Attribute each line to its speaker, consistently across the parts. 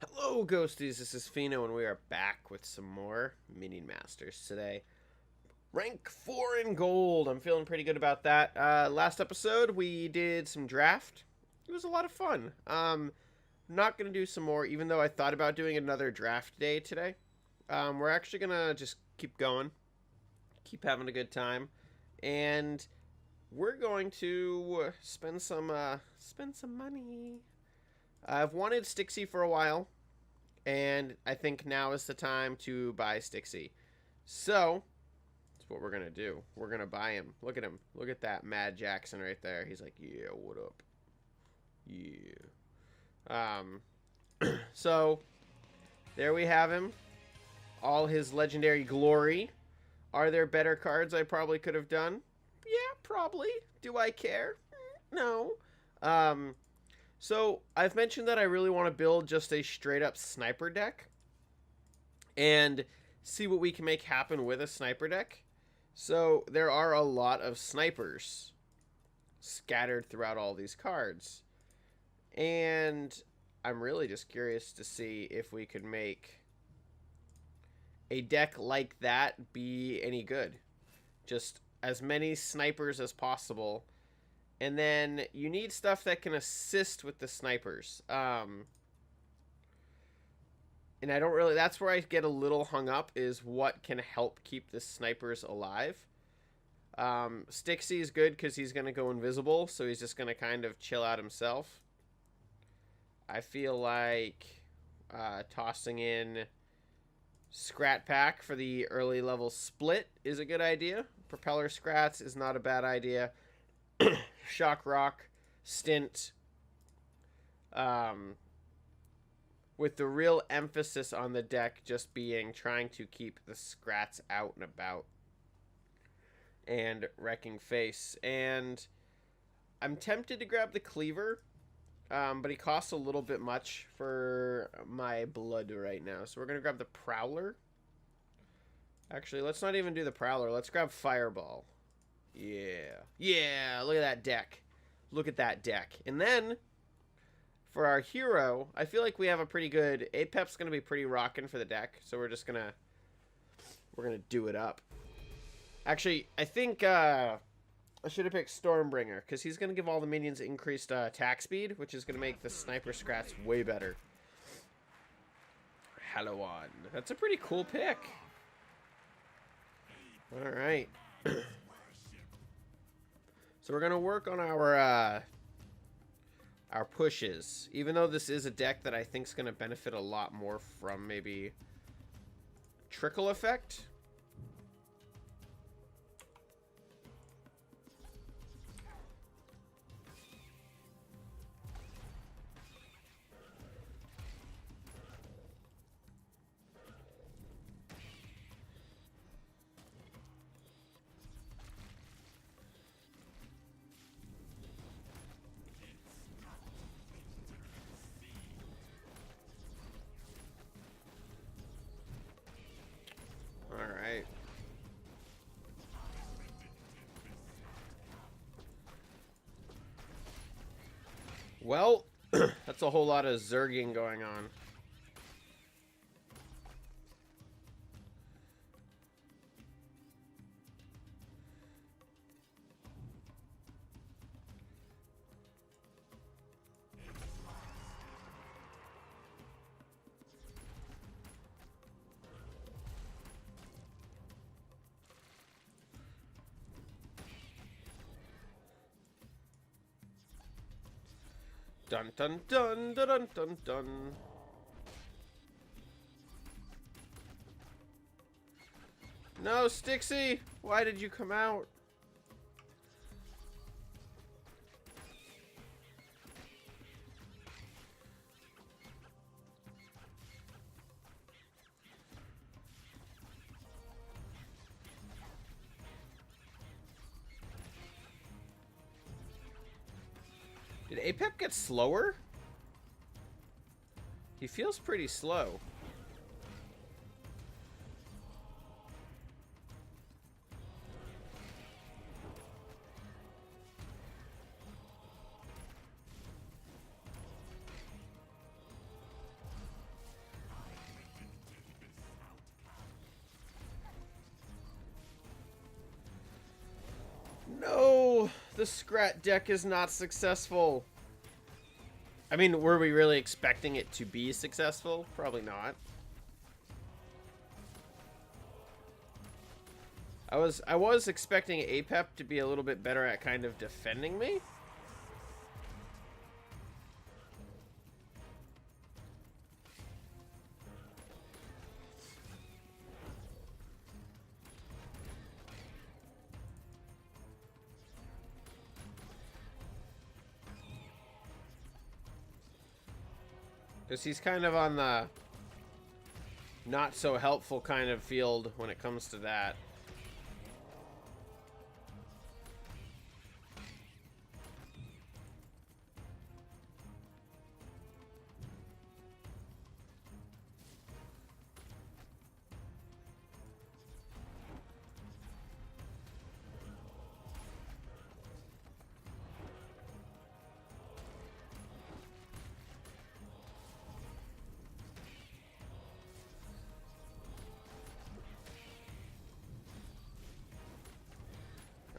Speaker 1: Hello, Ghosties. This is Pheno, and we are back with some more Minion Masters today. Rank 4 in gold. I'm feeling pretty good about that. Last episode, we did some draft. It was a lot of fun. Not going to do some more, even though I thought about doing another draft day today. We're actually going to just keep going, keep having a good time, and we're going to spend some money. I've wanted Stixie for a while, and I think now is the time to buy Stixie. So, that's what we're going to do. We're going to buy him. Look at him. Look at that Mad Jackson right there. He's like, yeah, what up? Yeah. So, there we have him. All his legendary glory. Are there better cards I probably could have done? Yeah, probably. Do I care? No. So, I've mentioned that I really want to build just a straight-up sniper deck and see what we can make happen with a sniper deck. So, there are a lot of snipers scattered throughout all these cards. And I'm really just curious to see if we could make a deck like that be any good. Just as many snipers as possible. And then you need stuff that can assist with the snipers. And I don't really... That's where I get a little hung up, is what can help keep the snipers alive. Stixie is good because he's going to go invisible, so he's just going to kind of chill out himself. I feel like tossing in Scrat Pack for the early level split is a good idea. Propeller Scrats is not a bad idea. Shock Rock, Stint, with the real emphasis on the deck just being trying to keep the Scrats out and about, and Wrecking Face. And I'm tempted to grab the Cleaver, but he costs a little bit much for my blood right now, so we're going to grab the Prowler. Actually, let's not even do the Prowler. Let's grab Fireball. Yeah. Yeah, look at that deck. Look at that deck. And then, for our hero, I feel like we have a pretty good... Apep's going to be pretty rocking for the deck, so we're just going to... We're going to do it up. Actually, I think I should have picked Stormbringer, because he's going to give all the minions increased attack speed, which is going to make the Sniper Scrats way better. Halloween. That's a pretty cool pick. Alright. So we're going to work on our pushes. Even though this is a deck that I think is going to benefit a lot more from maybe Trickle Effect. Alright. Well, that's a whole lot of zerging going on. Dun dun dun dun dun dun dun. No, Stixie! Why did you come out? Did Apep get slower? He feels pretty slow. The Scrat deck is not successful. I mean, were we really expecting it to be successful? Probably not. I was expecting Apep to be a little bit better at kind of defending me. Because he's kind of on the not so helpful kind of field when it comes to that.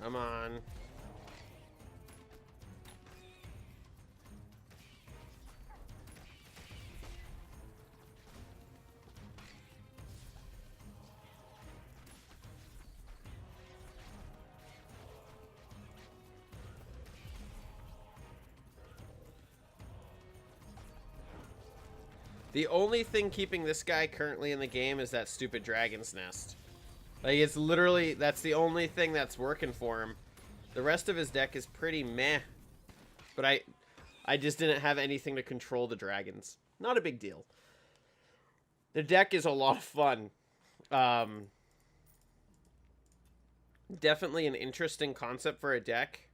Speaker 1: Come on. The only thing keeping this guy currently in the game is that stupid dragon's nest. Like, it's literally, that's the only thing that's working for him. The rest of his deck is pretty meh. But I just didn't have anything to control the dragons. Not a big deal. The deck is a lot of fun. Definitely an interesting concept for a deck.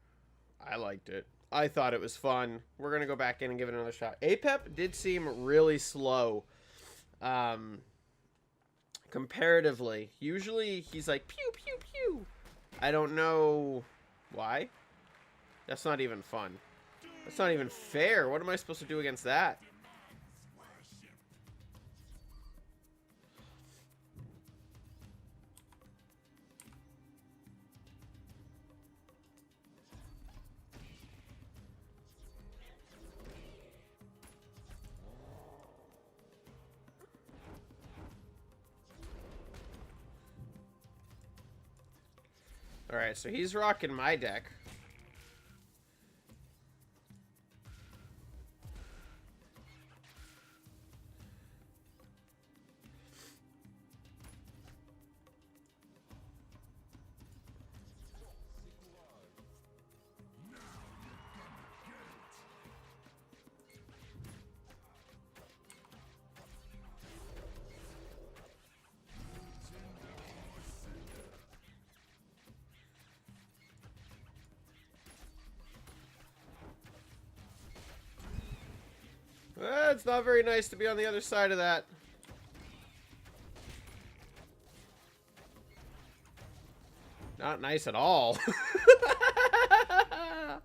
Speaker 1: I liked it. I thought it was fun. We're going to go back in and give it another shot. Apep did seem really slow. Comparatively. Usually he's like, pew, pew, pew. I don't know why. That's not even fun. That's not even fair. What am I supposed to do against that? Alright, so he's rocking my deck. It's not very nice to be on the other side of that. Not nice at all. I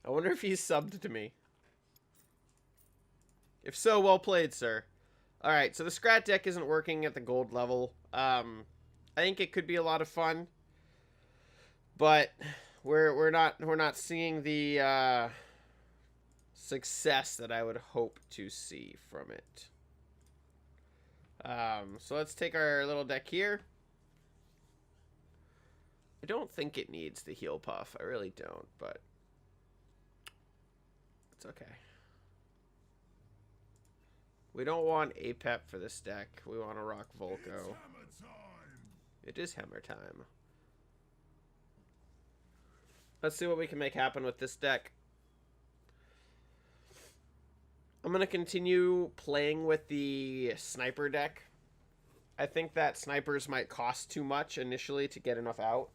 Speaker 1: wonder if he's subbed to me. If so, well played, sir. Alright, so the Scrat deck isn't working at the gold level. I think it could be a lot of fun. But we're not seeing the success that I would hope to see from it. So let's take our little deck here. I don't think it needs the heal puff. I really don't, but it's okay. We don't want Apep for this deck. We want to rock Volko. It is hammer time. Let's see what we can make happen with this deck. I'm going to continue playing with the sniper deck. I think that snipers might cost too much initially to get enough out.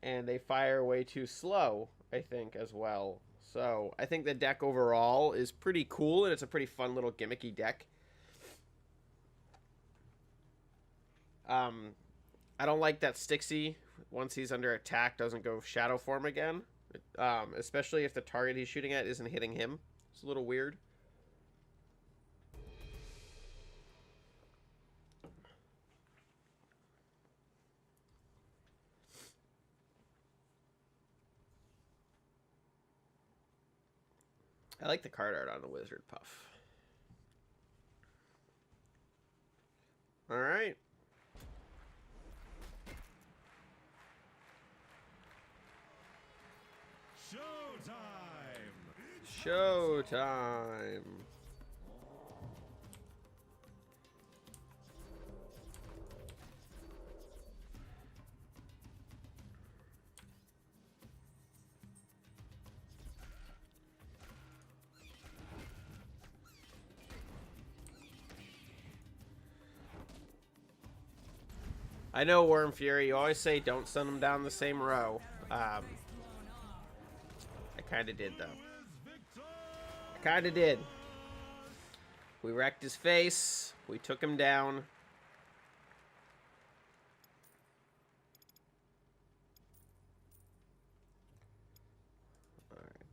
Speaker 1: And they fire way too slow, I think, as well. So, I think the deck overall is pretty cool, and it's a pretty fun little gimmicky deck. I don't like that Stixie, once he's under attack, doesn't go shadow form again. Especially if the target he's shooting at isn't hitting him. It's a little weird. I like the card art on the Wizard Puff. Alright.
Speaker 2: Showtime!
Speaker 1: Showtime! I know, Worm Fury, you always say don't send them down the same row. I kind of did, though. I kind of did. We wrecked his face. We took him down. All right.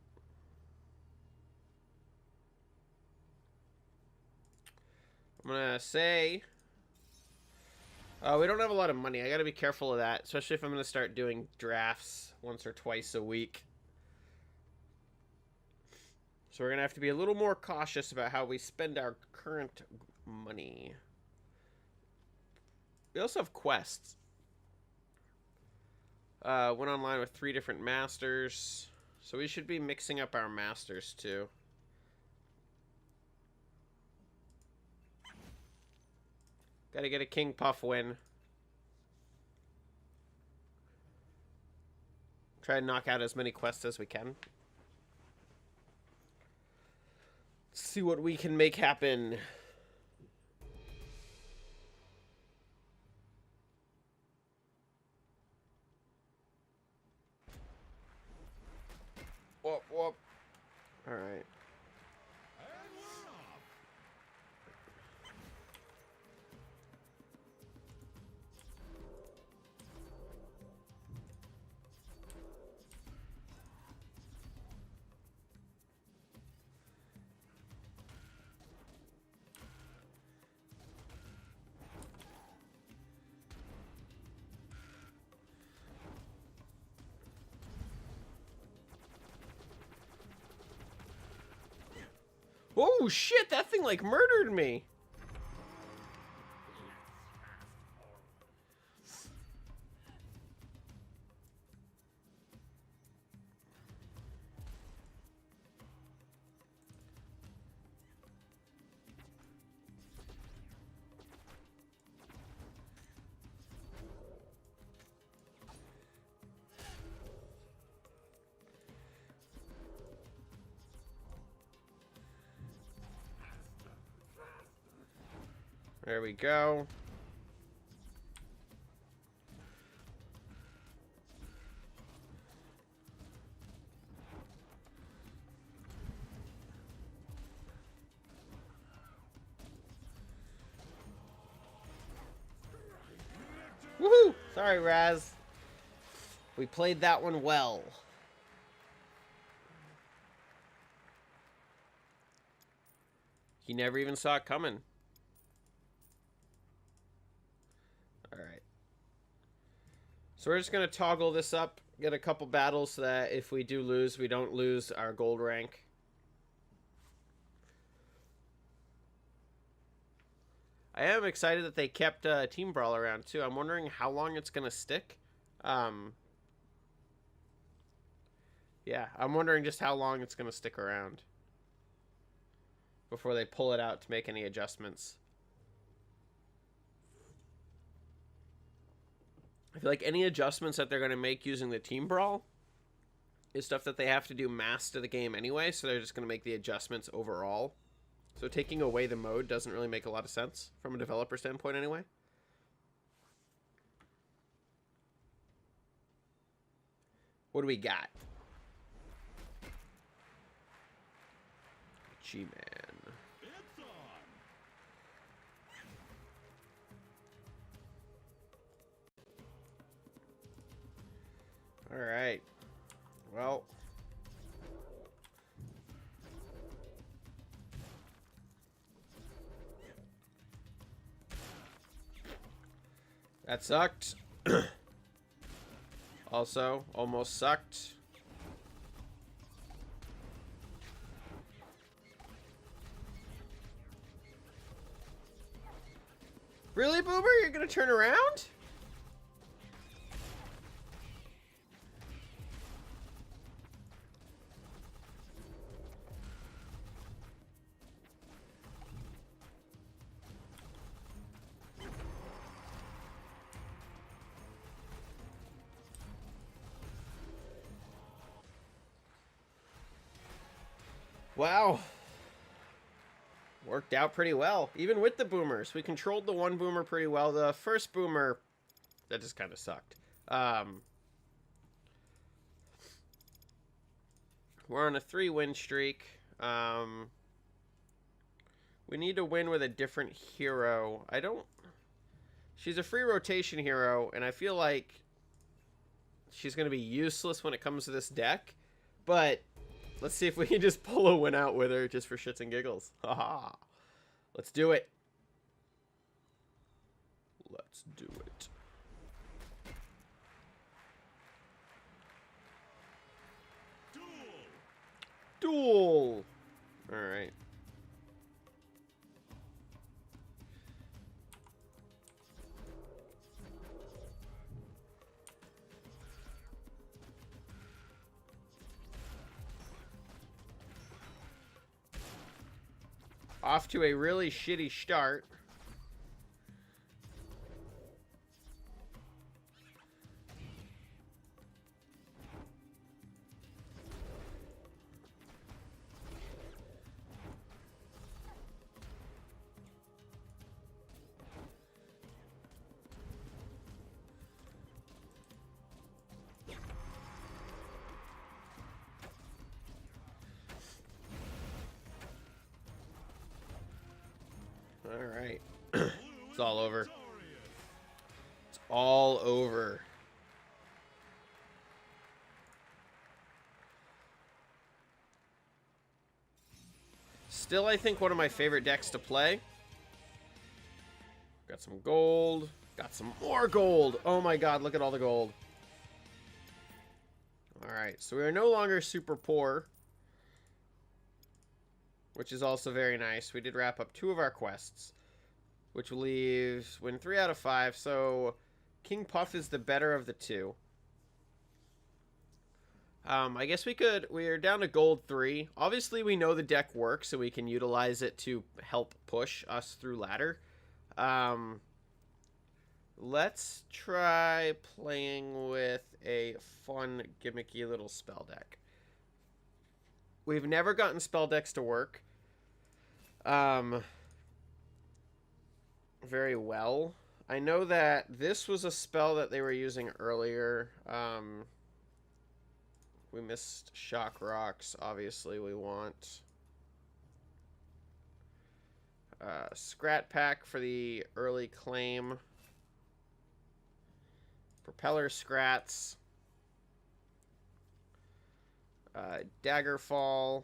Speaker 1: I'm going to say... we don't have a lot of money. I got to be careful of that, especially if I'm going to start doing drafts once or twice a week. So we're going to have to be a little more cautious about how we spend our current money. We also have quests. Went online with 3 different masters. So we should be mixing up our masters too. Gotta get a King Puff win. Try to knock out as many quests as we can. See what we can make happen. Whoop, whoop. All right. Oh shit, that thing like murdered me. There we go. Woohoo! Sorry, Raz. We played that one well. He never even saw it coming. Alright. So we're just going to toggle this up, get a couple battles so that if we do lose, we don't lose our gold rank. I am excited that they kept Team Brawl around too. I'm wondering how long it's going to stick. Yeah, I'm wondering just how long it's going to stick around before they pull it out to make any adjustments. I feel like any adjustments that they're going to make using the Team Brawl is stuff that they have to do mass to the game anyway, so they're just going to make the adjustments overall. So taking away the mode doesn't really make a lot of sense from a developer standpoint anyway. What do we got? G-Man. All right. Well. That sucked. Also, almost sucked. Really, Boomer? You're gonna turn around? Wow. Worked out pretty well. Even with the boomers. We controlled the one boomer pretty well. The first boomer, that just kind of sucked. We're on a 3-win streak. We need to win with a different hero. She's a free rotation hero, and I feel like she's going to be useless when it comes to this deck. But let's see if we can just pull a win out with her just for shits and giggles. Haha. Let's do it. Let's do it. Duel. All right. Off to a really shitty start. All right. It's all over. It's all over. Still, I think one of my favorite decks to play. Got some gold. Got some more gold. Oh my god, look at all the gold. Alright, so we are no longer super poor, which is also very nice. We did wrap up 2 of our quests, which leaves win 3 out of 5. So King Puff is the better of the 2. I guess we're down to gold 3. Obviously, we know the deck works, so we can utilize it to help push us through ladder. Let's try playing with a fun, gimmicky little spell deck. We've never gotten spell decks to work very well. I know that this was a spell that they were using earlier. We missed Shock Rocks. Obviously, we want Scrat Pack for the early claim. Propeller Scrats. Daggerfall.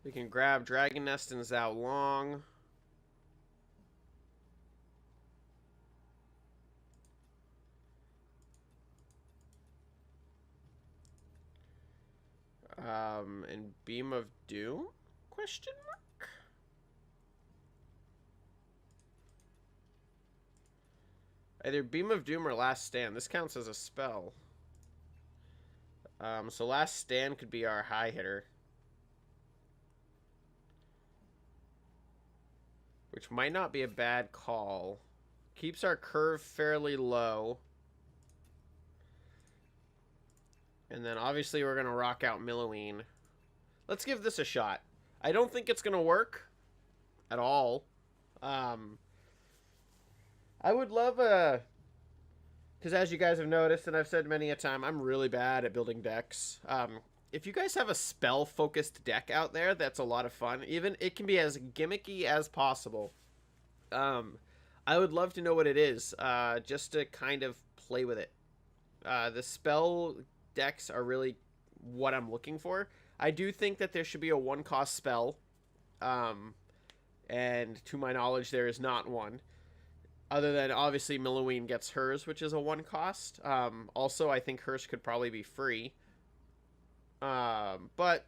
Speaker 1: We can grab Dragon Nest and Zhao Long. And Beam of Doom? Question mark? Either Beam of Doom or Last Stand. This counts as a spell. So Last Stand could be our high hitter, which might not be a bad call. Keeps our curve fairly low. And then obviously we're going to rock out Milloween. Let's give this a shot. I don't think it's going to work at all. I would love a... Because as you guys have noticed, and I've said many a time, I'm really bad at building decks. If you guys have a spell-focused deck out there, that's a lot of fun. Even it can be as gimmicky as possible. I would love to know what it is, just to kind of play with it. The spell decks are really what I'm looking for. I do think that there should be a 1-cost spell, and to my knowledge, there is not one. Other than, obviously, Milloween gets hers, which is a 1-cost. Also, I think hers could probably be free. But,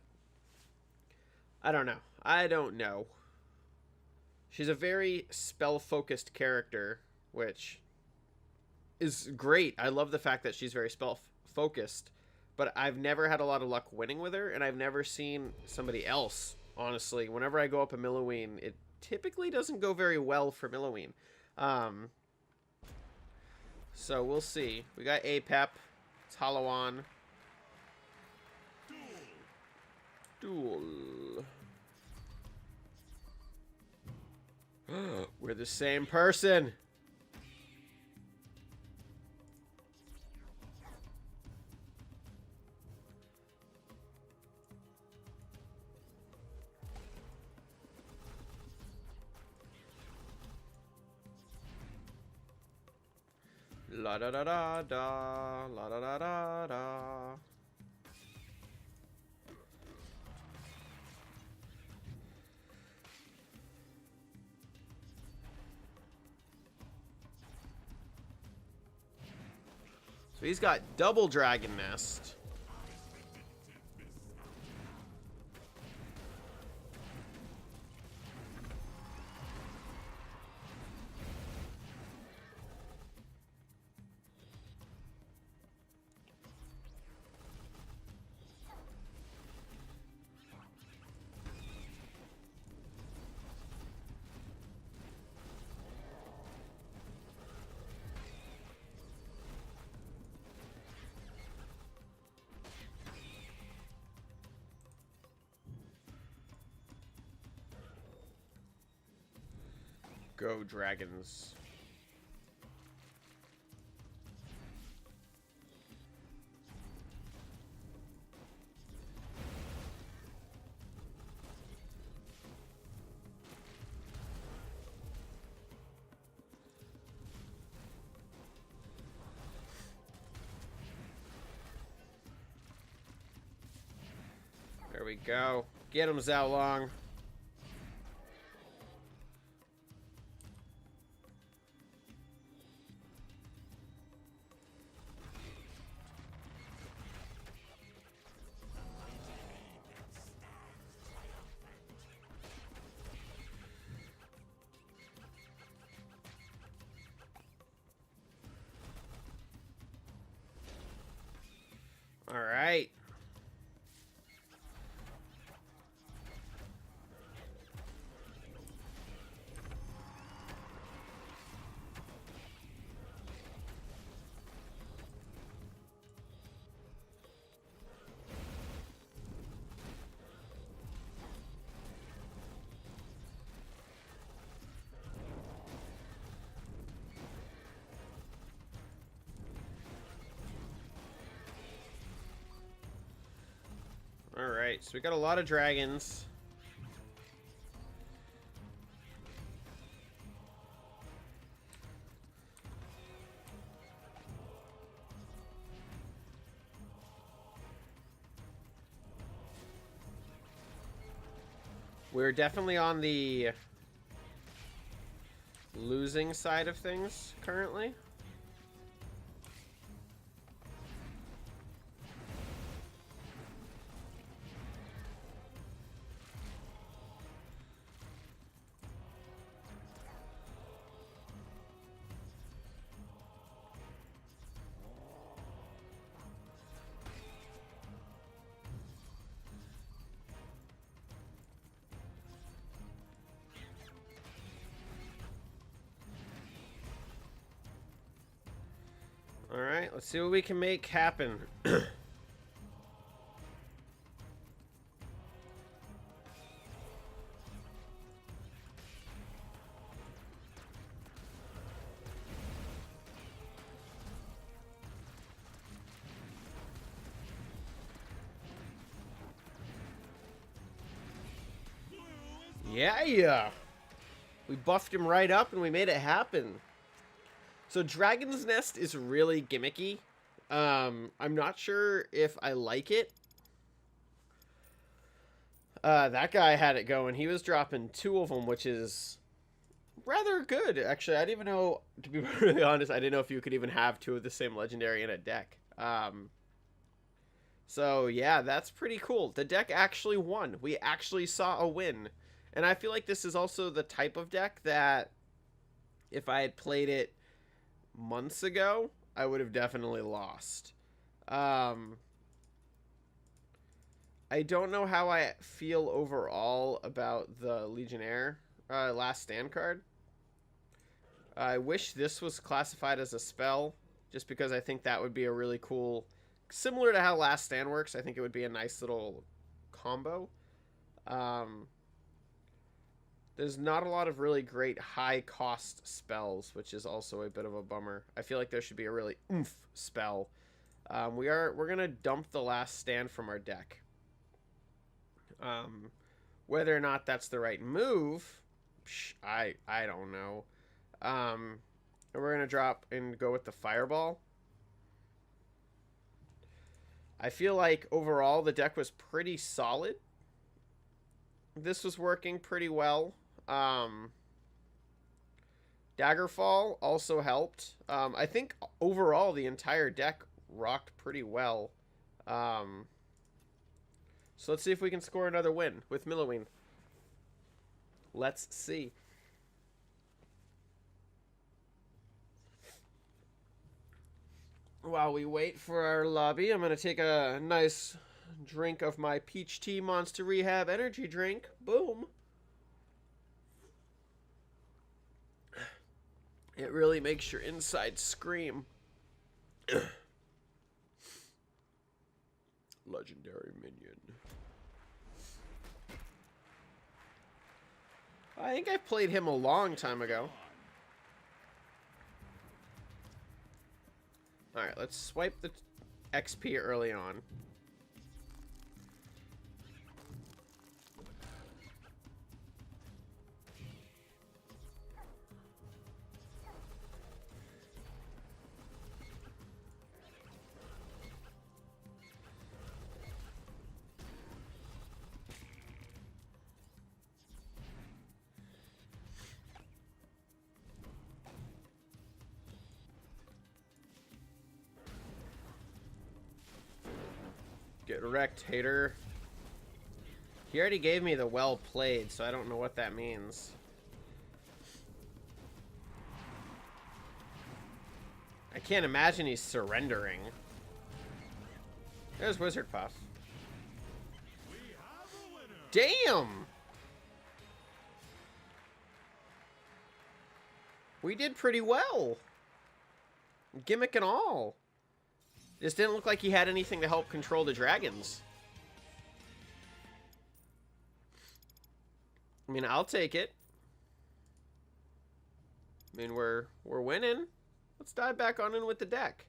Speaker 1: I don't know. She's a very spell-focused character, which is great. I love the fact that she's very spell-focused, but I've never had a lot of luck winning with her, and I've never seen somebody else, honestly. Whenever I go up a Milloween, it typically doesn't go very well for Milloween. So we'll see. We got Apep. It's Hollow on. Duel. We're the same person. La da da da da, la da da da da. So he's got double Dragon Nest. Go Dragons. There we go. Get him, Zhao Long. All right. Alright, so we got a lot of dragons. We're definitely on the losing side of things currently. Alright, let's see what we can make happen. Yeah! We buffed him right up and we made it happen. So Dragon's Nest is really gimmicky. I'm not sure if I like it. That guy had it going. He was dropping 2 of them, which is rather good. Actually, I didn't even know, to be really honest, I didn't know if you could even have 2 of the same legendary in a deck. So yeah, that's pretty cool. The deck actually won. We actually saw a win. And I feel like this is also the type of deck that if I had played it months ago, I would have definitely lost. I don't know how I feel overall about the Legionnaire Last Stand card. I wish this was classified as a spell, just because I think that would be a really cool, similar to how Last Stand works. I think it would be a nice little combo. There's not a lot of really great high-cost spells, which is also a bit of a bummer. I feel like there should be a really oomph spell. We're gonna dump the Last Stand from our deck. Whether or not that's the right move, I don't know. And we're gonna drop and go with the Fireball. I feel like overall the deck was pretty solid. This was working pretty well. Daggerfall also helped. I think overall the entire deck rocked pretty well. So let's see if we can score another win with Milloween. Let's see. While we wait for our lobby, I'm going to take a nice drink of my Peach Tea Monster Rehab energy drink. Boom. It really makes your inside scream. Legendary Minion. I think I played him a long time ago. Alright, let's swipe the XP early on. Get wrecked, hater. He already gave me the well played, so I don't know what that means. I can't imagine he's surrendering. There's Wizard Puff. Damn! We did pretty well. Gimmick and all. This didn't look like he had anything to help control the dragons. I mean, I'll take it. I mean, we're winning. Let's dive back on in with the deck.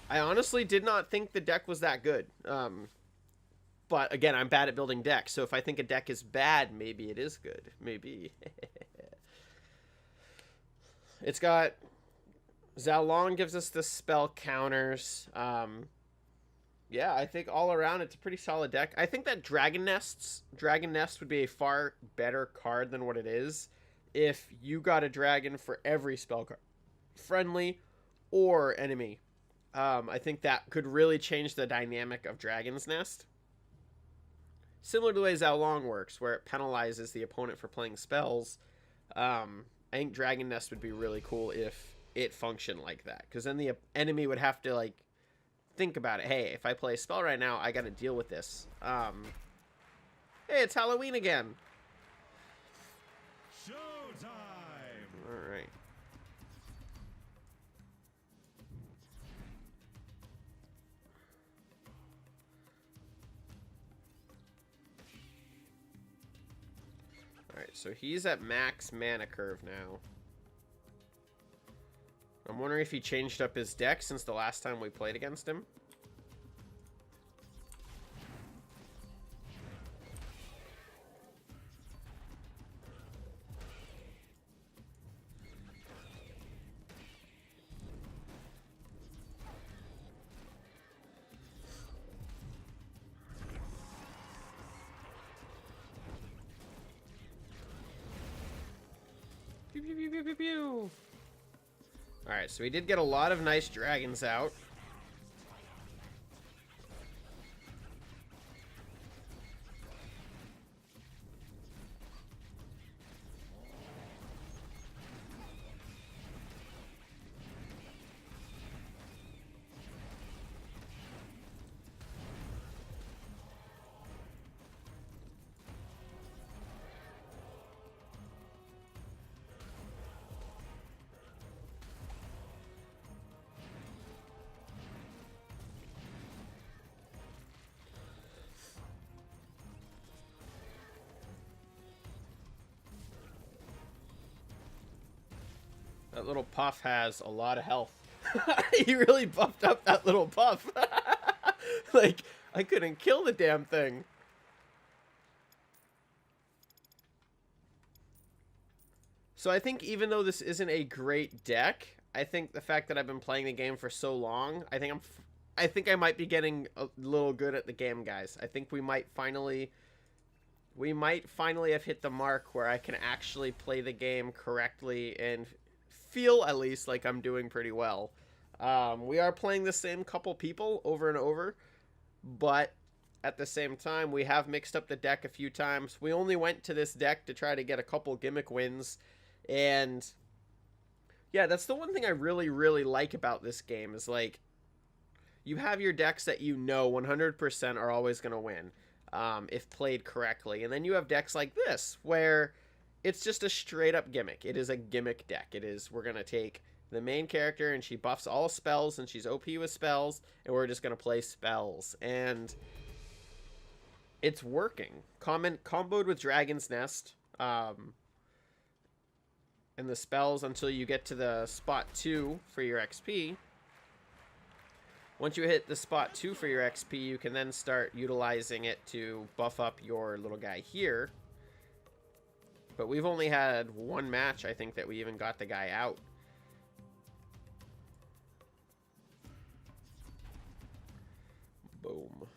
Speaker 1: I honestly did not think the deck was that good. But again, I'm bad at building decks, so if I think a deck is bad, maybe it is good. Maybe. It's got... Zhao Long gives us the spell counters. Yeah, I think all around it's a pretty solid deck. I think that Dragon Nest would be a far better card than what it is if you got a dragon for every spell card, friendly or enemy. I think that could really change the dynamic of Dragon's Nest. Similar to the way Zhao Long works, where it penalizes the opponent for playing spells. I think Dragon Nest would be really cool if it functioned like that, because then the enemy would have to like think about it. Hey, if I play a spell right now, I got to deal with this. Hey, it's Halloween again.
Speaker 2: Showtime.
Speaker 1: All right. All right, so he's at max mana curve now. I'm wondering if he changed up his deck since the last time we played against him. Pew, pew, pew, pew, pew, pew. Alright, so we did get a lot of nice dragons out. That little puff has a lot of health. He really buffed up that little puff. Like, I couldn't kill the damn thing. So I think even though this isn't a great deck, I think the fact that I've been playing the game for so long, I think I might be getting a little good at the game, guys. I think we might finally have hit the mark where I can actually play the game correctly and feel at least like I'm doing pretty well. We are playing the same couple people over and over, but at the same time, we have mixed up the deck a few times. We only went to this deck to try to get a couple gimmick wins, and yeah, that's the one thing I really, really like about this game is, like, you have your decks that you know 100% are always going to win if played correctly. And then you have decks like this where it's just a straight up gimmick. It is a gimmick deck. It is, we're going to take the main character and she buffs all spells and she's OP with spells, and we're just going to play spells. And it's working. Comboed with Dragon's Nest. And the spells until you get to the spot 2 for your XP. Once you hit the spot 2 for your XP, you can then start utilizing it to buff up your little guy here. But we've only had one match, I think, that we even got the guy out. Boom.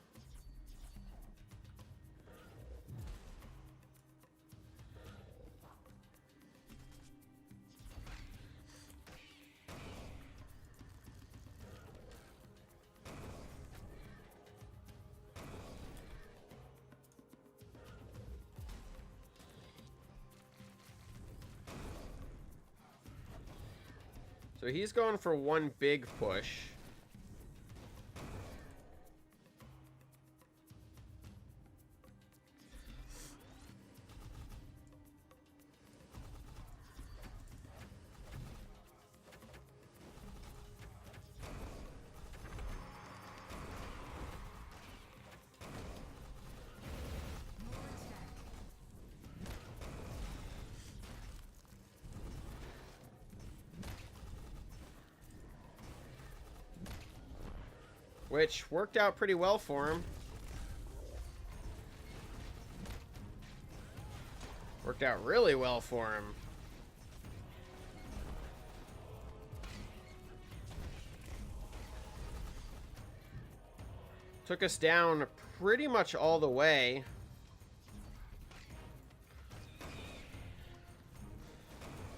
Speaker 1: So he's going for one big push. Which worked out pretty well for him. Worked out really well for him. Took us down pretty much all the way.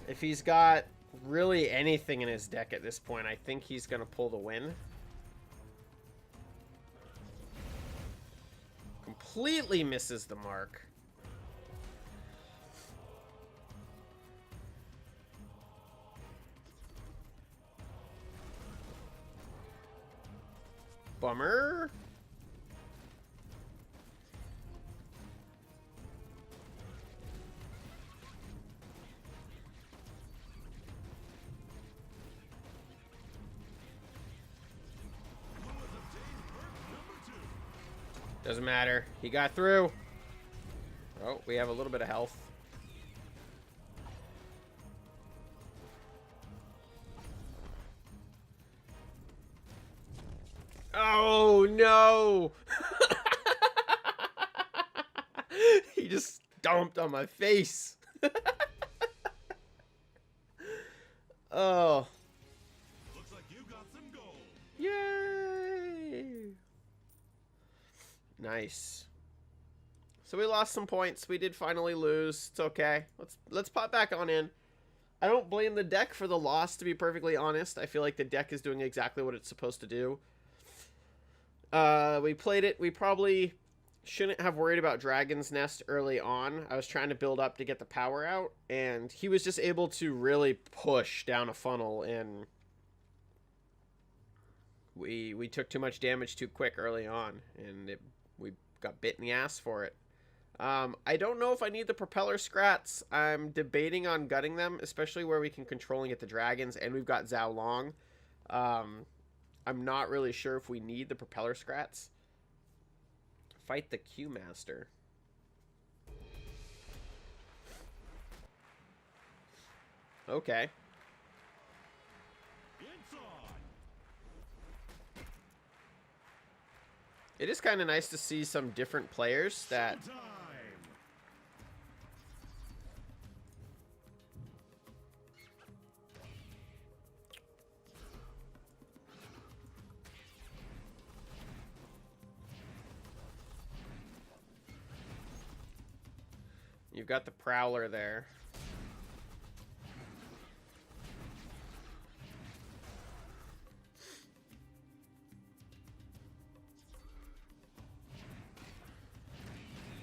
Speaker 1: If he's got really anything in his deck at this point, I think he's going to pull the win. Completely misses the mark. Bummer. Doesn't matter. He got through. Oh, we have a little bit of health. Oh, no. He just stomped on my face. Oh.
Speaker 2: Looks like you got some gold.
Speaker 1: Yay. Nice. So we lost some points. We did finally lose. It's okay. Let's pop back on in. I don't blame the deck for the loss, to be perfectly honest. I feel like the deck is doing exactly what it's supposed to do. We played it. We probably shouldn't have worried about Dragon's Nest early on. I was trying to build up to get the power out, and he was just able to really push down a funnel, and we took too much damage too quick early on, and we got bit in the ass for it. I don't know if I need the propeller scrats. I'm debating on gutting them, especially where we can control and get the dragons, and we've got Zhao Long. I'm not really sure if we need the propeller scrats. Fight the Q Master. Okay. It is kind of nice to see some different players that...
Speaker 2: Showtime.
Speaker 1: You've got the Prowler there.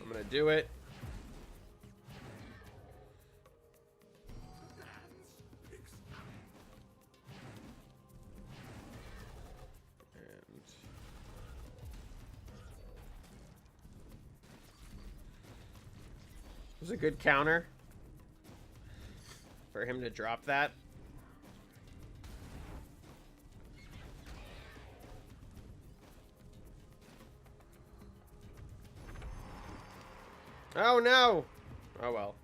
Speaker 1: I'm gonna do it. And it was a good counter for him to drop that. Oh no! Oh well.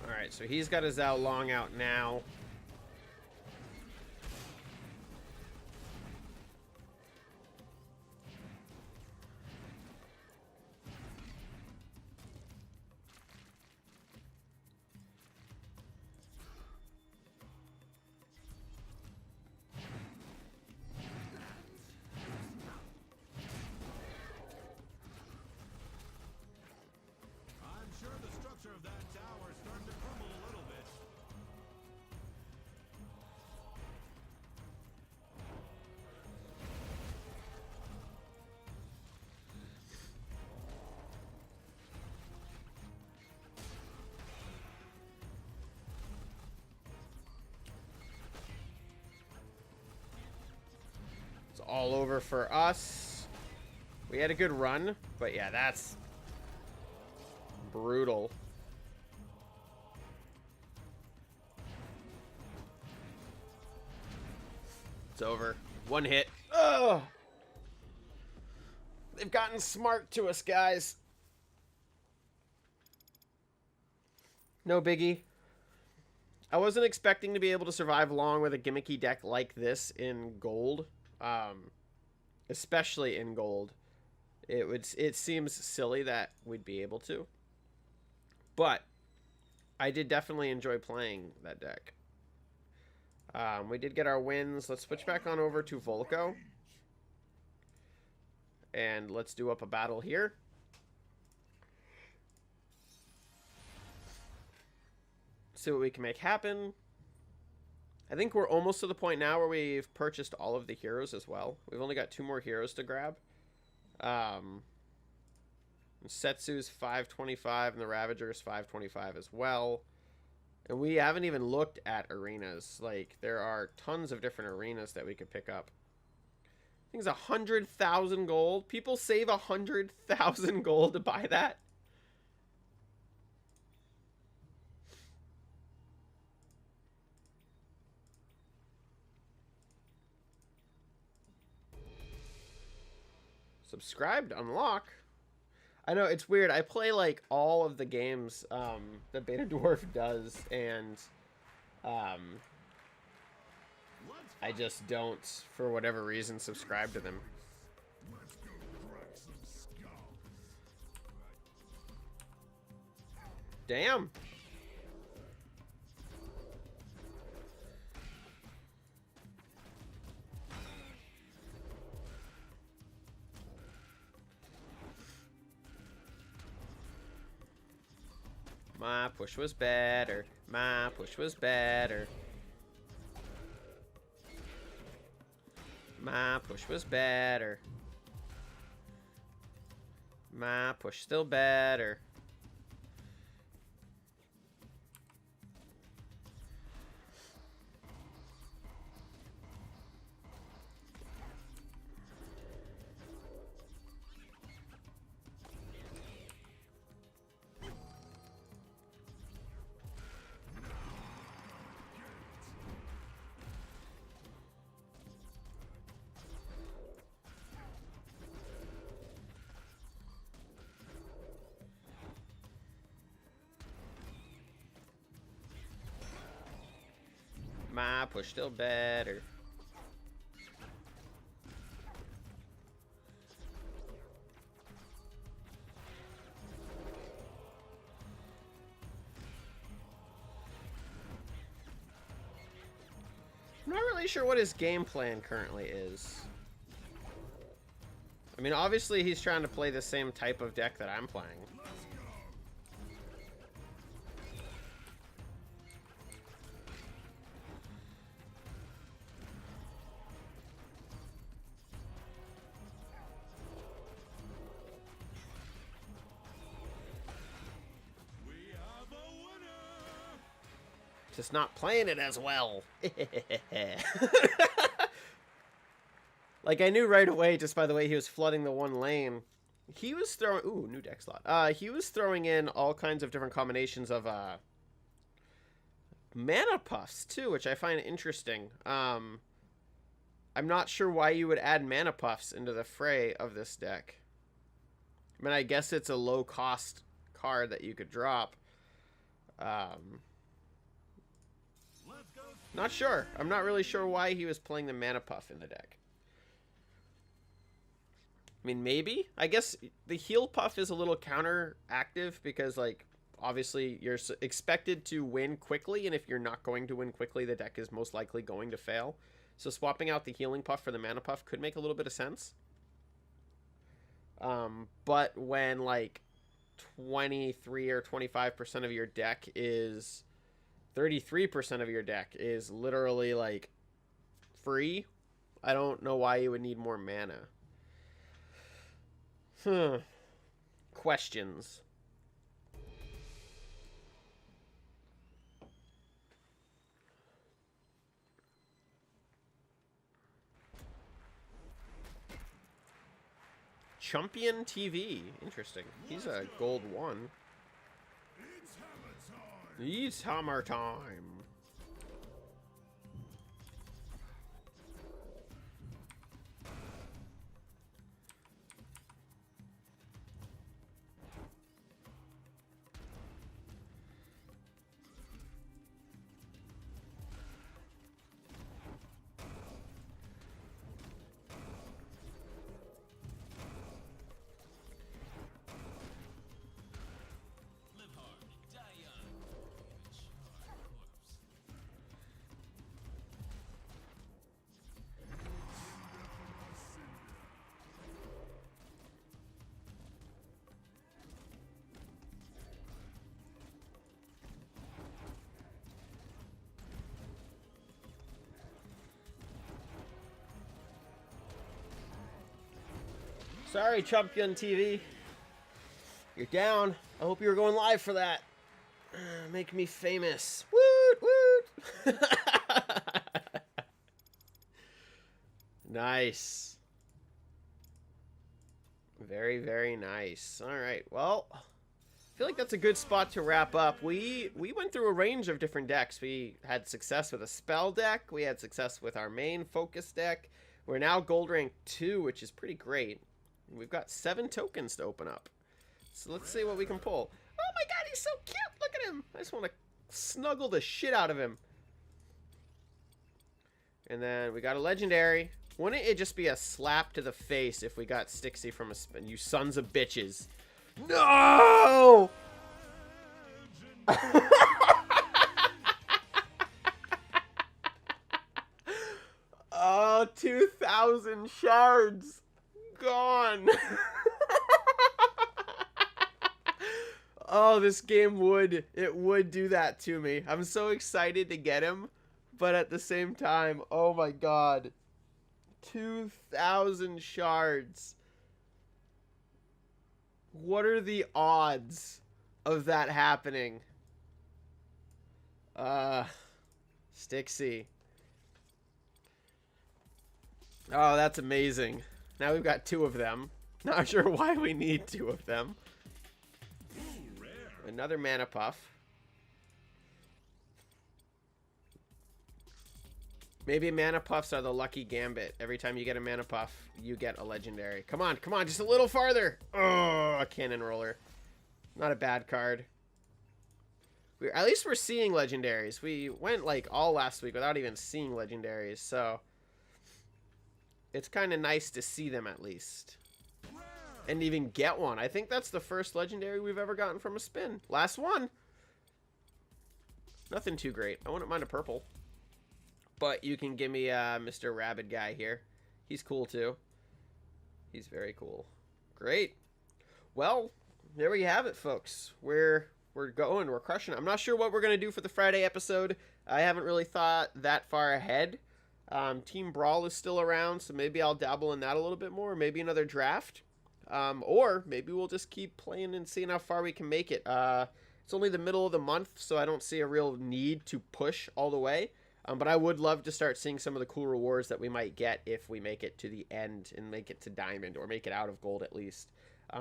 Speaker 1: Alright, so he's got his Zhao Long out now.
Speaker 2: I'm sure the structure of that tower is starting to crumble a little bit.
Speaker 1: It's all over for us. We had a good run, but yeah, that's brutal. It's over. One hit. Ugh! They've gotten smart to us, guys. No biggie. I wasn't expecting to be able to survive long with a gimmicky deck like this in gold. Especially in gold. It seems silly that we'd be able to. But I did definitely enjoy playing that deck. We did get our wins. Let's switch back on over to Volko. And let's do up a battle here. See what we can make happen. I think we're almost to the point now where we've purchased all of the heroes as well. We've only got 2 more heroes to grab. Setsu's 525 and the Ravager's 525 as well. And we haven't even looked at arenas. Like, there are tons of different arenas that we could pick up. I think it's 100,000 gold. People save 100,000 gold to buy that. Subscribe to unlock. I know, it's weird. I play, like, all of the games that Beta Dwarf does, and I just don't, for whatever reason, subscribe to them.
Speaker 2: Let's go crack some skull.
Speaker 1: Damn. My push was better. My push was better. My push was better. My push still better. my push still better. I'm not really sure what his game plan currently is. I mean, obviously he's trying to play the same type of deck that I'm playing. Just not playing it as well. Like, I knew right away, just by the way he was flooding the one lane. He was throwing... Ooh, new deck slot. He was throwing in all kinds of different combinations of mana puffs, too, which I find interesting. I'm not sure why you would add mana puffs into the fray of this deck. I mean, I guess it's a low-cost card that you could drop. Not sure. I'm not really sure why he was playing the mana puff in the deck. I mean, maybe. I guess the heal puff is a little counteractive because, like, obviously you're expected to win quickly, and if you're not going to win quickly, the deck is most likely going to fail. So swapping out the healing puff for the mana puff could make a little bit of sense. But when, like, 23 or 25% of your deck is... 33% of your deck is literally, like, free, I don't know why you would need more mana. Questions. Champion TV. Interesting. He's a gold 1. It's hammer time. Sorry, Champion TV. You're down. I hope you were going live for that. Make me famous. Woot, woot. Nice. Very, very nice. All right. Well, I feel like that's a good spot to wrap up. We went through a range of different decks. We had success with a spell deck. We had success with our main focus deck. We're now gold rank 2, which is pretty great. We've got 7 tokens to open up. So let's see what we can pull. Oh my god, he's so cute! Look at him! I just want to snuggle the shit out of him. And then we got a legendary. Wouldn't it just be a slap to the face if we got Stixie from a spin? You sons of bitches. No! Oh, 2,000 shards. Gone. Oh, this game would do that to me. I'm so excited to get him, but at the same time, oh my god, 2,000 shards. What are the odds of that happening? Stixie. Oh, that's amazing. Now we've got 2 of them. Not sure why we need 2 of them. Another mana puff. Maybe mana puffs are the lucky gambit. Every time you get a mana puff, you get a legendary. Come on, come on, just a little farther. Oh, a cannon roller. Not a bad card. At least we're seeing legendaries. We went like all last week without even seeing legendaries, so it's kind of nice to see them at least. And even get one. I think that's the first legendary we've ever gotten from a spin. Last one. Nothing too great. I wouldn't mind a purple. But you can give me Mr. Rabid guy here. He's cool too. He's very cool. Great. Well, there we have it, folks. We're going. We're crushing it. I'm not sure what we're going to do for the Friday episode. I haven't really thought that far ahead. Team Brawl is still around, so maybe I'll dabble in that a little bit more. Maybe another draft. Or maybe we'll just keep playing and seeing how far we can make it. It's only the middle of the month, so I don't see a real need to push all the way. But I would love to start seeing some of the cool rewards that we might get if we make it to the end and make it to Diamond, or make it out of Gold at least.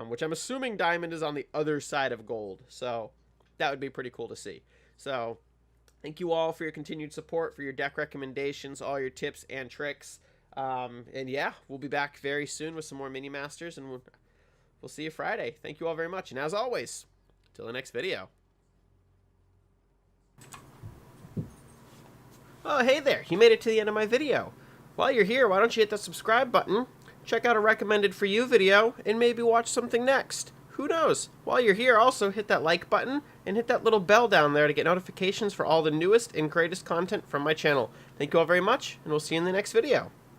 Speaker 1: Which I'm assuming Diamond is on the other side of Gold, so that would be pretty cool to see. So thank you all for your continued support, for your deck recommendations, all your tips and tricks. And yeah, we'll be back very soon with some more Mini Masters, and we'll see you Friday. Thank you all very much, and as always, till the next video. Oh, hey there, you made it to the end of my video. While you're here, why don't you hit that subscribe button, check out a recommended for you video, and maybe watch something next. Who knows? While you're here, also hit that like button, and hit that little bell down there to get notifications for all the newest and greatest content from my channel. Thank you all very much, and we'll see you in the next video.